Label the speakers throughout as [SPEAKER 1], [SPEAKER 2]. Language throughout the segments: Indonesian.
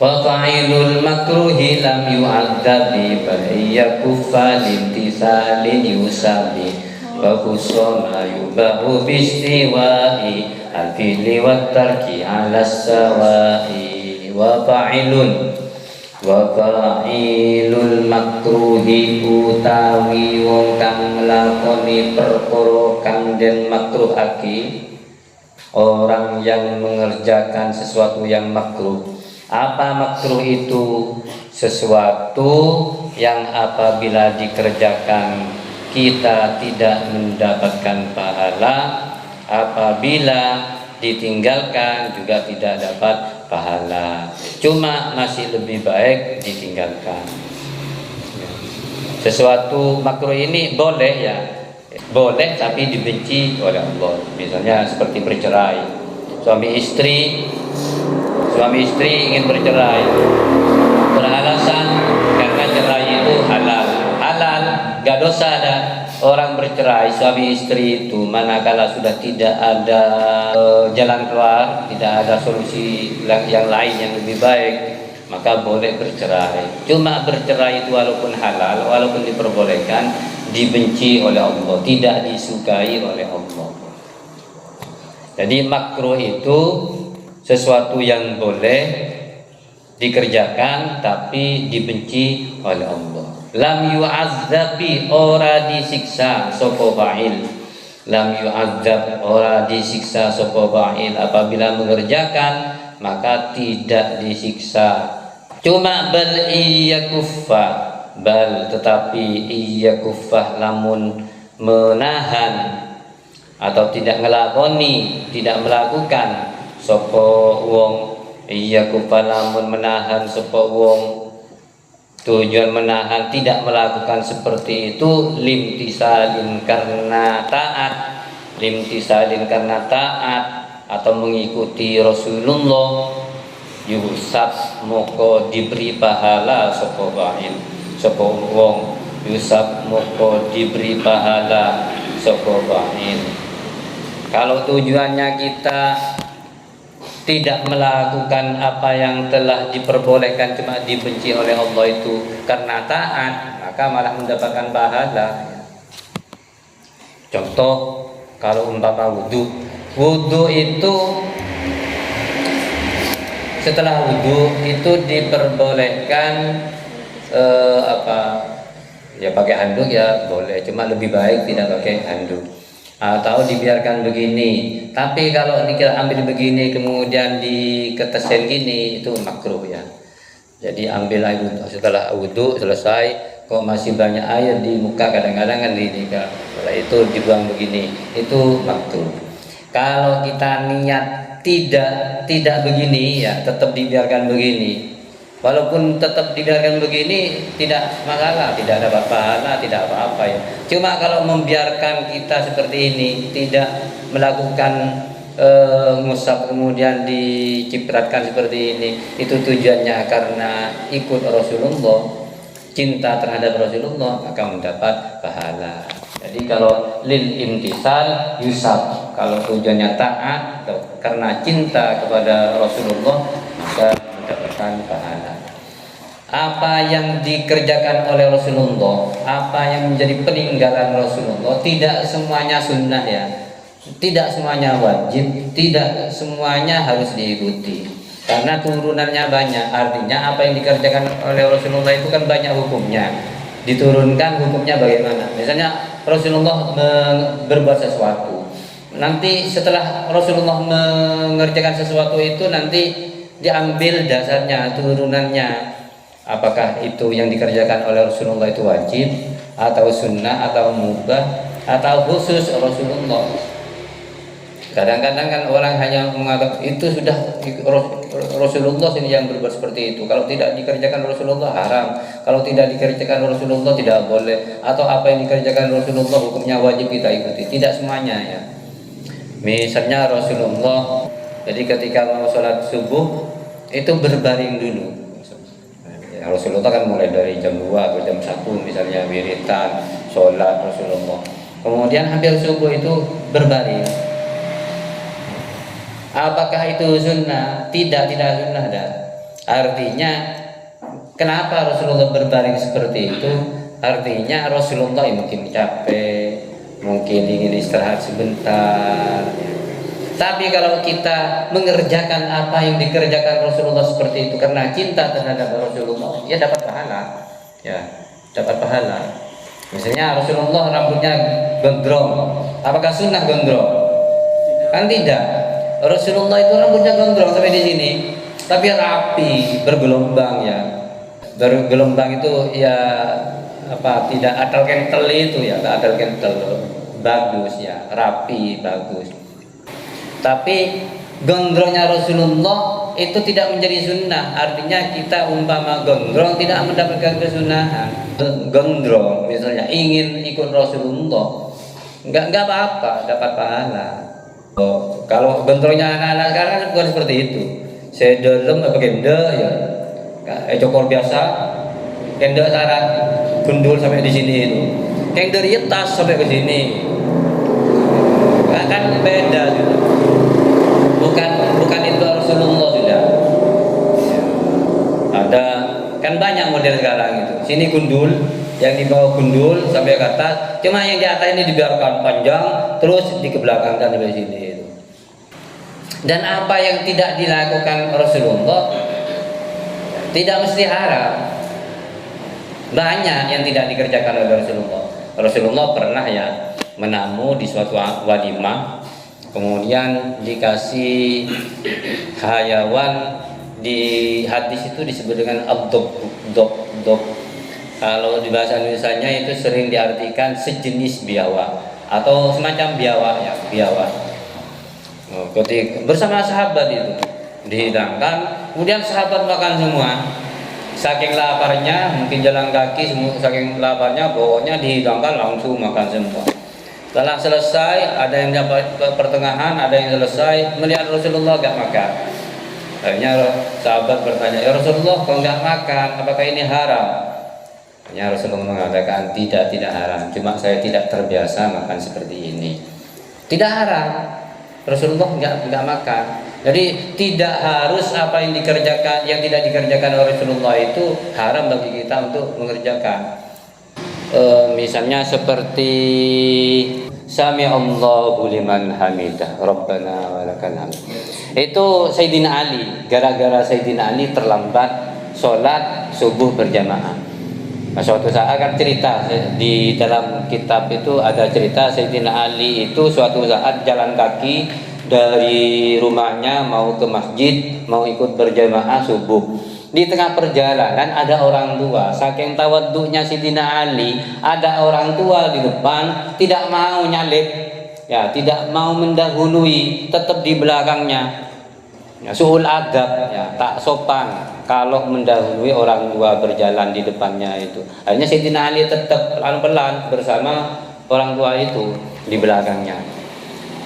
[SPEAKER 1] Wa fa'ilul makruhi lam yu'adzabi bal yakuffa limtisalin yusabi wa kusama yubahu bistiwa'i al-fili wat tarki 'ala sawa'i wa fa'ilul makruhi utawi wong kang nglakoni perkara kang den makruhake, orang yang mengerjakan sesuatu yang makruh. Apa makruh itu? Sesuatu yang apabila dikerjakan kita tidak mendapatkan pahala, apabila ditinggalkan juga tidak dapat pahala. Cuma masih lebih baik ditinggalkan. Sesuatu makruh ini boleh ya, boleh tapi dibenci oleh Allah. Misalnya seperti bercerai, suami istri ingin bercerai, beralasan karena cerai itu halal, gak dosa ada orang bercerai suami istri itu, manakala sudah tidak ada jalan keluar, tidak ada solusi yang lain yang lebih baik, maka boleh bercerai. Cuma bercerai itu walaupun halal, walaupun diperbolehkan, dibenci oleh Allah, tidak disukai oleh Allah. Jadi makruh itu sesuatu yang boleh dikerjakan tapi dibenci oleh Allah. Lam yu'azzabi, ora disiksa sapa fa'il. Lam yu'azzab, ora disiksa sapa fa'il. Apabila mengerjakan maka tidak disiksa. Cuma bal iyakuffa, bal tetapi iyakuffa lamun menahan atau tidak ngelakoni, tidak melakukan sapa wong, iyakuffa lamun menahan sapa wong. Tujuan menahan tidak melakukan seperti itu limtisalin karena taat, limtisalin karena taat atau mengikuti Rasulullah, yusab moko diberi pahala sapa fa'il, sapa wong, yusab moko diberi pahala sapa fa'il. Kalau tujuannya kita tidak melakukan apa yang telah diperbolehkan, cuma dibenci oleh Allah itu karena taat, maka malah mendapatkan pahala. Contoh, kalau umpama wudhu itu setelah wudhu itu diperbolehkan ya pakai handuk ya boleh, cuma lebih baik tidak pakai handuk. Atau dibiarkan begini, tapi kalau kita ambil begini kemudian diketesin gini itu makruh ya. Jadi ambil air setelah wudhu selesai kok masih banyak air di muka, kadang-kadang kan setelah itu dibuang begini, itu makruh. Kalau kita niat tidak begini ya tetap dibiarkan begini. Walaupun tetap dibiarkan begini tidak masalah, tidak ada pahala, tidak apa-apa ya. Cuma kalau membiarkan kita seperti ini, tidak melakukan ngusap kemudian dicipratkan seperti ini, itu tujuannya karena ikut Rasulullah, cinta terhadap Rasulullah, maka mendapat pahala. Jadi kalau lil imtisal yusab, kalau tujuannya taat karena cinta kepada Rasulullah, maka mendapatkan pahala. Apa yang dikerjakan oleh Rasulullah, apa yang menjadi peninggalan Rasulullah, tidak semuanya sunnah ya, tidak semuanya wajib, tidak semuanya harus diikuti, karena turunannya banyak. Artinya apa yang dikerjakan oleh Rasulullah itu kan banyak hukumnya, diturunkan hukumnya bagaimana. Misalnya Rasulullah berbuat sesuatu, nanti setelah Rasulullah mengerjakan sesuatu itu nanti diambil dasarnya, turunannya, apakah itu yang dikerjakan oleh Rasulullah itu wajib atau sunnah atau mubah atau khusus Rasulullah. Kadang-kadang kan orang hanya mengatakan itu sudah Rasulullah sini yang berbuat seperti itu, kalau tidak dikerjakan Rasulullah haram, kalau tidak dikerjakan Rasulullah tidak boleh, atau apa yang dikerjakan Rasulullah hukumnya wajib kita ikuti. Tidak semuanya ya. Misalnya Rasulullah, jadi ketika mau sholat subuh itu berbaring dulu. Ya, Rasulullah kan mulai dari jam 2 atau jam 1 misalnya wiritan, sholat Rasulullah. Kemudian hampir subuh itu berbaring. Apakah itu sunnah? Tidak sunnah dah. Artinya kenapa Rasulullah berbaring seperti itu? Artinya Rasulullah mungkin capek, mungkin ingin istirahat sebentar. Tapi kalau kita mengerjakan apa yang dikerjakan Rasulullah seperti itu karena cinta terhadap Rasulullah, ya dapat pahala. Ya, dapat pahala. Misalnya Rasulullah rambutnya gondrong, apakah sunnah gondrong? Kan tidak. Rasulullah itu rambutnya gondrong sampai di sini, tapi rapi, bergelombang ya. Bergelombang itu ya apa? Tidak atal kentel itu ya, tak atal kentel, bagus ya, rapi, bagus. Tapi gondrongnya Rasulullah itu tidak menjadi sunnah. Artinya kita umpama gondrong tidak mendapatkan kesunahan. Gondrong misalnya ingin ikut Rasulullah, nggak apa-apa, dapat pahala. Oh, kalau gondrongnya anak-anak sekarang kan bukan seperti itu. Saya dalam pakai kende ya, cokor biasa, kende syarat gundul sampai di sini itu. Yang dari tas sampai ke sini, kan beda gitu. Bukan itu Rasulullah sudah. Ada kan banyak model sekarang itu. Sini gundul, yang di bawah gundul sampai ke atas. Cuma yang di atas ini dibiarkan panjang, terus dikebelakangkan sampai sini itu. Dan apa yang tidak dilakukan Rasulullah tidak mesti haram. Banyak yang tidak dikerjakan oleh Rasulullah. Rasulullah pernah ya menamu di suatu walimah, kemudian dikasih hayawan. Di hadis itu disebut dengan abdob. Kalau di bahasa Indonesianya itu sering diartikan sejenis biawak atau semacam biawak ya, biawak. Ketika bersama sahabat itu dihidangkan, kemudian sahabat makan semua. Saking laparnya, mungkin jalan kaki, saking laparnya, pokoknya dihidangkan langsung makan semua. Setelah selesai, ada yang dapat pertengahan, ada yang selesai, melihat Rasulullah gak makan. Akhirnya sahabat bertanya, ya Rasulullah, kalau nggak makan, apakah ini haram? Akhirnya Rasulullah mengatakan tidak haram, cuma saya tidak terbiasa makan seperti ini. Tidak haram, Rasulullah nggak makan. Jadi tidak harus apa yang dikerjakan, yang tidak dikerjakan oleh Rasulullah itu haram bagi kita untuk mengerjakan. Misalnya seperti Sami Allahu liman hamidah Rabbana walakal hamd. Itu Sayyidina Ali, gara-gara Sayyidina Ali terlambat sholat subuh berjamaah. Nah, suatu saat kan cerita di dalam kitab itu ada cerita Sayyidina Ali itu suatu saat jalan kaki dari rumahnya mau ke masjid, mau ikut berjamaah subuh. Di tengah perjalanan ada orang tua, saking tawaddunya Sayyidina Ali, ada orang tua di depan tidak mau nyalip, ya tidak mau mendahului, tetap di belakangnya. Ya, suul adab, ya tak sopan kalau mendahului orang tua berjalan di depannya itu. Akhirnya Sayyidina Ali tetap pelan-pelan bersama orang tua itu di belakangnya.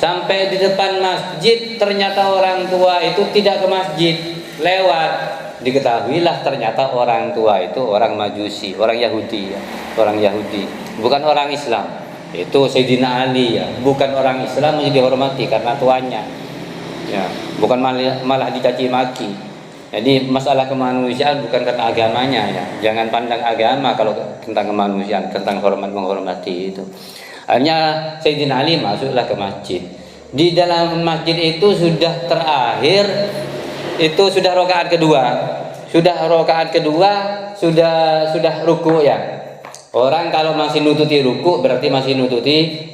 [SPEAKER 1] Sampai di depan masjid, ternyata orang tua itu tidak ke masjid, lewat. Diketahuilah ternyata orang tua itu orang Majusi, orang Yahudi ya, orang Yahudi, bukan orang Islam. Itu Sayyidina Ali ya, bukan orang Islam yang dihormati karena tuanya. Ya, bukan malah dicaci maki. Jadi masalah kemanusiaan bukan karena agamanya ya. Jangan pandang agama kalau tentang kemanusiaan, tentang hormat menghormati itu. Hanya Sayyidina Ali masuklah ke masjid. Di dalam masjid itu sudah terakhir, itu sudah rakaat kedua. Sudah ruku ya. Orang kalau masih nututi ruku berarti masih nututi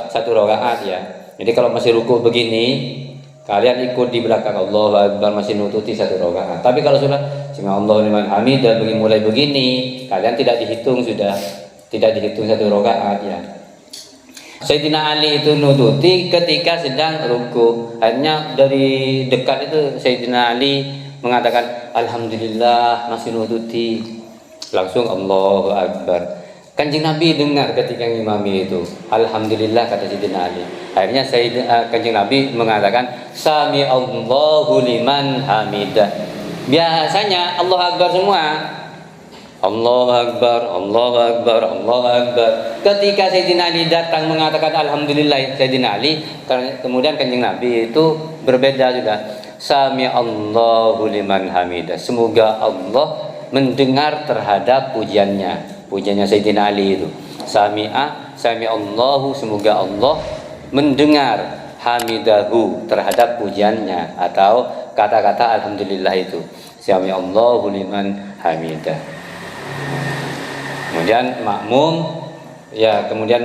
[SPEAKER 1] satu rakaat ya. Jadi kalau masih ruku begini, kalian ikut di belakang Allahu Akbar masih nututi satu rakaat. Tapi kalau sudah Sami Allahu liman hamidah mulai begini, kalian tidak dihitung satu rakaat ya. Sayyidina Ali itu nututi ketika sedang ruku. Hanya dari dekat itu Sayyidina Ali mengatakan alhamdulillah masih nututi. Langsung Allahu Akbar. Kanjeng Nabi dengar ketika ngimami itu. Alhamdulillah kata Sayyidina Ali. Akhirnya Kanjeng Nabi mengatakan Sami Allahu liman hamidah. Biasanya Allahu Akbar semua. Allahu Akbar, Allahu Akbar, Allahu Akbar. Ketika Sayyidina Ali datang mengatakan alhamdulillah Sayyidina Ali, kemudian Kanjeng Nabi itu berbeda sudah. sami Allahu liman hamidah. Semoga Allah mendengar terhadap pujiannya Sayyidina Ali itu. Sami Allahu, semoga Allah mendengar hamidahu terhadap pujiannya, atau kata-kata alhamdulillah itu. Sami Allahu liman hamidah. Kemudian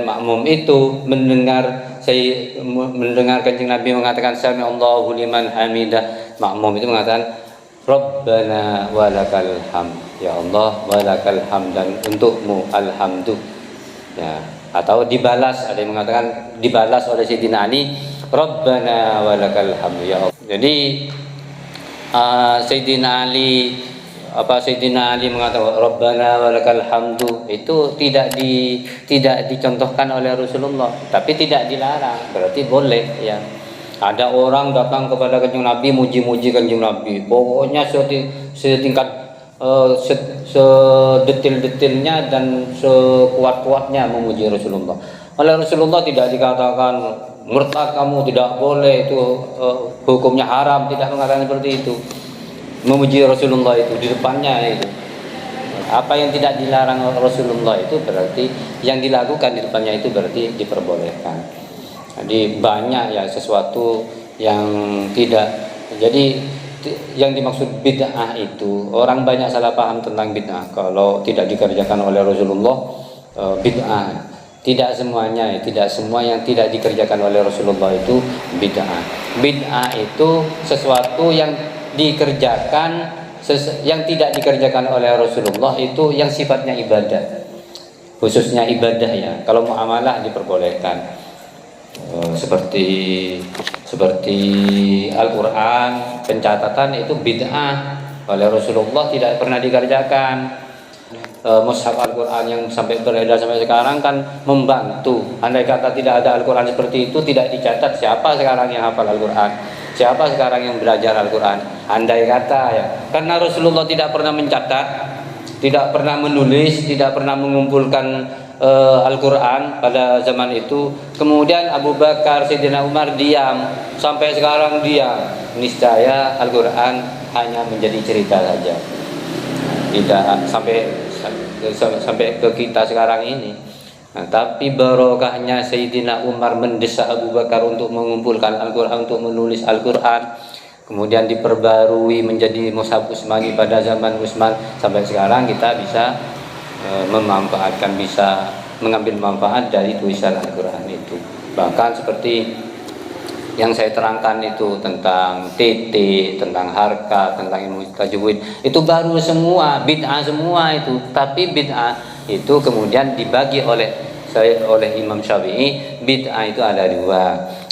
[SPEAKER 1] makmum itu mendengar Kanjeng Nabi mengatakan sami Allahu liman hamidah. Makmum itu mengatakan Rabbana walakal hamd. Ya Allah, walakal hamd, dan untukmu alhamdu. Ya, atau dibalas, ada yang mengatakan dibalas oleh Sayyidina Ali, Rabbana walakal hamd. Ya Allah. Jadi Sayyidina Ali mengatakan Rabbana walakal hamdu, itu tidak dicontohkan oleh Rasulullah, tapi tidak dilarang, berarti boleh ya. Ada orang datang kepada Kanjeng Nabi muji-muji Kanjeng Nabi, pokoknya setingkat sedetil-detilnya dan sekuat-kuatnya memuji Rasulullah. Oleh Rasulullah tidak dikatakan murtad kamu, tidak boleh, itu hukumnya haram, tidak mengatakan seperti itu. Memuji Rasulullah itu di depannya itu. Apa yang tidak dilarang Rasulullah itu berarti yang dilakukan di depannya itu berarti diperbolehkan. Jadi banyak ya sesuatu yang tidak. Jadi yang dimaksud bid'ah itu, orang banyak salah paham tentang bid'ah. Kalau tidak dikerjakan oleh Rasulullah bid'ah. Tidak semuanya, tidak semua yang tidak dikerjakan oleh Rasulullah itu bid'ah. Bid'ah itu sesuatu yang dikerjakan, yang tidak dikerjakan oleh Rasulullah itu yang sifatnya ibadah, khususnya ibadah ya. Kalau muamalah diperbolehkan, seperti Al-Quran, pencatatan itu bid'ah, oleh Rasulullah tidak pernah dikerjakan. Mushaf Al-Quran yang sampai beredar sampai sekarang kan membantu. Andai kata tidak ada Al-Quran seperti itu, tidak dicatat, siapa sekarang yang hafal Al-Quran? Siapa sekarang yang belajar Al-Quran? Andai kata ya. Karena Rasulullah tidak pernah mencatat, tidak pernah menulis, tidak pernah mengumpulkan Al-Quran pada zaman itu. Kemudian Abu Bakar, Sayyidina Umar diam, sampai sekarang diam. Niscaya Al-Quran hanya menjadi cerita saja, tidak sampai ke kita sekarang ini. Nah, tapi barokahnya Sayyidina Umar mendesak Abu Bakar untuk mengumpulkan Al-Quran, untuk menulis Al-Quran, kemudian diperbarui menjadi Mushaf Utsmani pada zaman Utsman, sampai sekarang kita bisa memanfaatkan, bisa mengambil manfaat dari tulisan Al-Quran itu. Bahkan seperti yang saya terangkan itu tentang TT, tentang harka, tentang ilmu tajwid, itu baru semua, bid'ah semua itu. Tapi bid'ah itu kemudian dibagi oleh Imam Syafi'i. Bid'ah itu ada dua,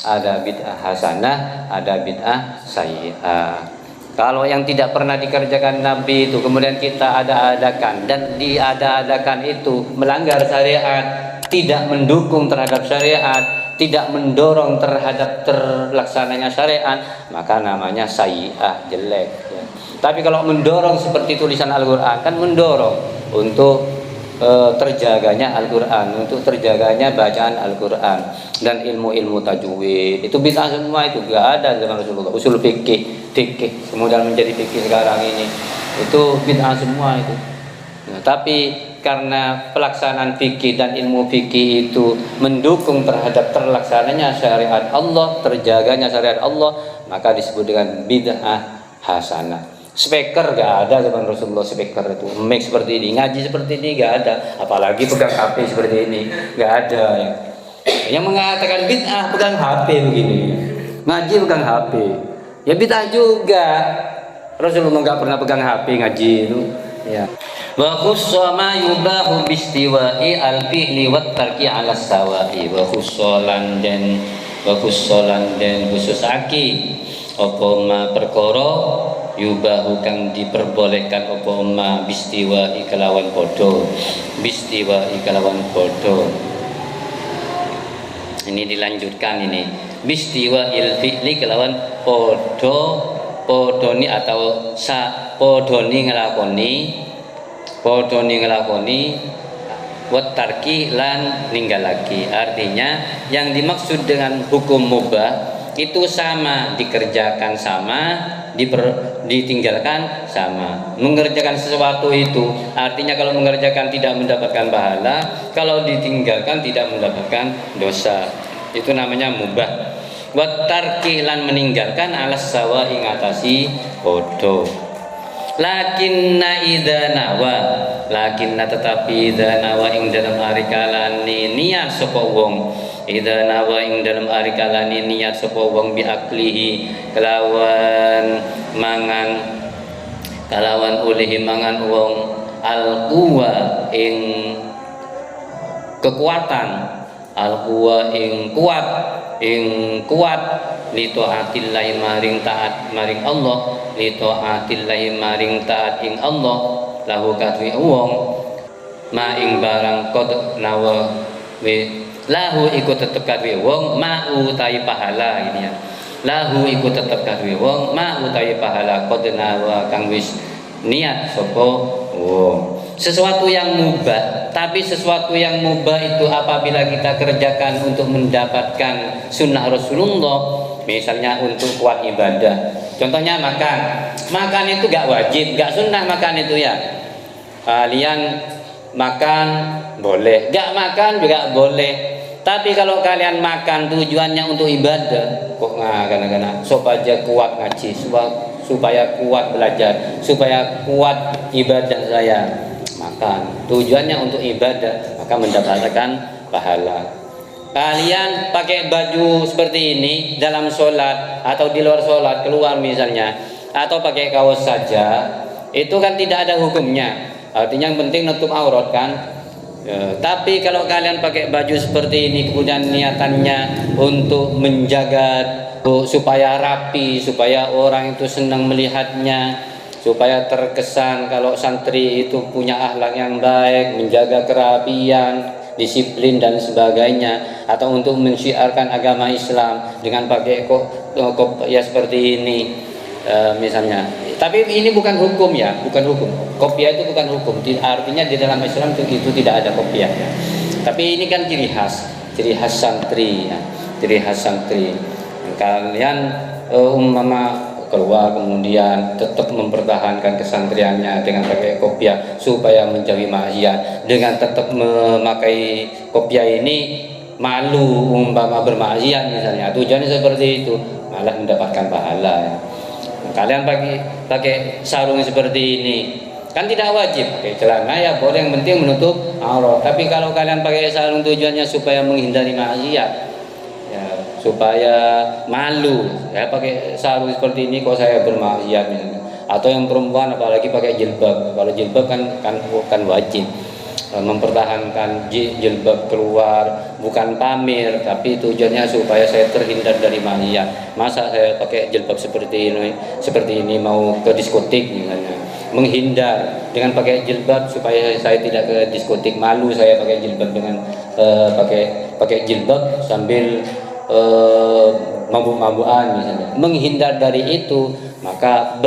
[SPEAKER 1] ada bid'ah hasanah, ada bid'ah sayyi'ah. Kalau yang tidak pernah dikerjakan Nabi itu kemudian kita ada-adakan, dan diada-adakan itu melanggar syariat, tidak mendukung terhadap syariat, tidak mendorong terhadap terlaksananya syariat, maka namanya sayyi'ah, jelek ya. Tapi kalau mendorong seperti tulisan Al-Quran, kan mendorong untuk terjaganya Al-Quran, untuk terjaganya bacaan Al-Quran dan ilmu-ilmu tajwid. Itu bid'ah semua, itu gak ada zaman Rasulullah. Usul fikih kemudian menjadi fikih sekarang ini, itu bid'ah semua itu. Nah, tapi karena pelaksanaan fikih dan ilmu fikih itu mendukung terhadap terlaksananya syariat Allah, terjaganya syariat Allah, maka disebut dengan bid'ah hasanah. Speaker gak ada zaman Rasulullah, speaker itu mic seperti ini, ngaji seperti ini gak ada, apalagi pegang HP seperti ini, gak ada ya. Yang mengatakan bid'ah pegang HP begini, ngaji pegang HP, ya bid'ah juga. Rasulullah gak pernah pegang HP ngaji itu ya. Wa khussa ma yubahu bistiwa'i al-fi'li wat tarki 'ala sawa'i. Wa khussalan den khususake apa ma perkara yubahu kang diperbolehkan apa ma bistiwa'i kelawan padha. Bistiwa'i kelawan padha. Ini dilanjutkan ini. Bistiwa'il fi'li kelawan podoni atau podoni ngelakoni wat tarki lan ninggalaki. Artinya yang dimaksud dengan hukum mubah itu sama, dikerjakan sama, ditinggalkan sama. Mengerjakan sesuatu itu artinya kalau mengerjakan tidak mendapatkan pahala, kalau ditinggalkan tidak mendapatkan dosa. Itu namanya mubah. Wa tarki lan meninggalkan alas sawa ing atasi podo. Lakinna idza nawa, lakinna tetapi idza nawa ing dalam ari kalane niat sapa wong, idza nawa ing dalam ari kalane niat sapa wong bi aklihi kelawan mangan, kalawan oleh mangan wong al quwa ing kekuatan, al quwa ing kuat li taatillahi maring taat maring Allah, li taatillahi maring taat ing Allah, lahu katwi wong ma ing barang qad nawa we, lahu iku tetep katwi wong ma utahi pahala ini ya. Lahu iku tetep katwi wong ma utahi pahala qad nawa kang wis niat sapa wong. Sesuatu yang mubah, tapi sesuatu yang mubah itu apabila kita kerjakan untuk mendapatkan sunnah Rasulullah, misalnya untuk kuat ibadah. Contohnya makan itu gak wajib, gak sunnah makan itu ya. Kalian makan boleh, gak makan juga boleh. Tapi kalau kalian makan tujuannya untuk ibadah, kok kadang-kadang supaya kuat ngaji, supaya kuat belajar, supaya kuat ibadah saya. Makan tujuannya untuk ibadah, maka mendapatkan pahala. Kalian pakai baju seperti ini dalam sholat atau di luar sholat, keluar misalnya, atau pakai kaos saja, itu kan tidak ada hukumnya. Artinya yang penting nutup aurat kan. Tapi kalau kalian pakai baju seperti ini kemudian niatannya untuk menjaga supaya rapi, supaya orang itu senang melihatnya, supaya terkesan kalau santri itu punya akhlak yang baik, menjaga kerapian, disiplin dan sebagainya, atau untuk mensyiarkan agama Islam dengan pakai ya seperti ini misalnya. Tapi ini bukan hukum ya, bukan hukum. Kopiah itu bukan hukum. Artinya di dalam Islam itu tidak ada kopiah ya. Tapi ini kan ciri khas santri ya, ciri khas santri. Kalian umpama keluar kemudian tetap mempertahankan kesantriannya dengan pakai kopiah supaya menjauhi maksiat, dengan tetap memakai kopiah ini malu umpama bermaksiat misalnya, tujuannya seperti itu malah mendapatkan pahala ya. Kalian pakai sarung seperti ini kan tidak wajib, pakai celana ya boleh, yang penting menutup aurat. Tapi kalau kalian pakai sarung tujuannya supaya menghindari maksiat ya, supaya malu ya, pakai sarung seperti ini kok saya bermaksiat misalnya. Atau yang perempuan apalagi pakai jilbab, kalau jilbab kan wajib mempertahankan jilbab keluar, bukan pamer tapi tujuannya supaya saya terhindar dari maksiat. Masa saya pakai jilbab seperti ini mau ke diskotik misalnya, menghindar dengan pakai jilbab supaya saya tidak ke diskotik, malu saya pakai jilbab dengan pakai jilbab sambil mabuk-mabukan misalnya, menghindar dari itu maka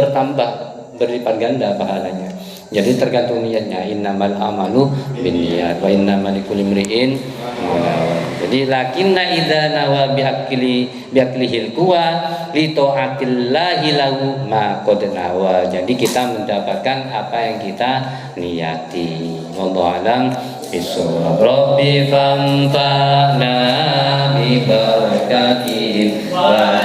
[SPEAKER 1] berlipat ganda pahalanya. Jadi tergantung niatnya. Innamal amalu binniyat wa innamal likulli imri'in ma nawa. Jadi lakinna idza nawa biaklihil quwa li taatillahi lahu ma qad nawa. Jadi kita mendapatkan apa yang kita niati. Wallahu a'lam bishawab. Rabbi famta'na bi barakatihim wa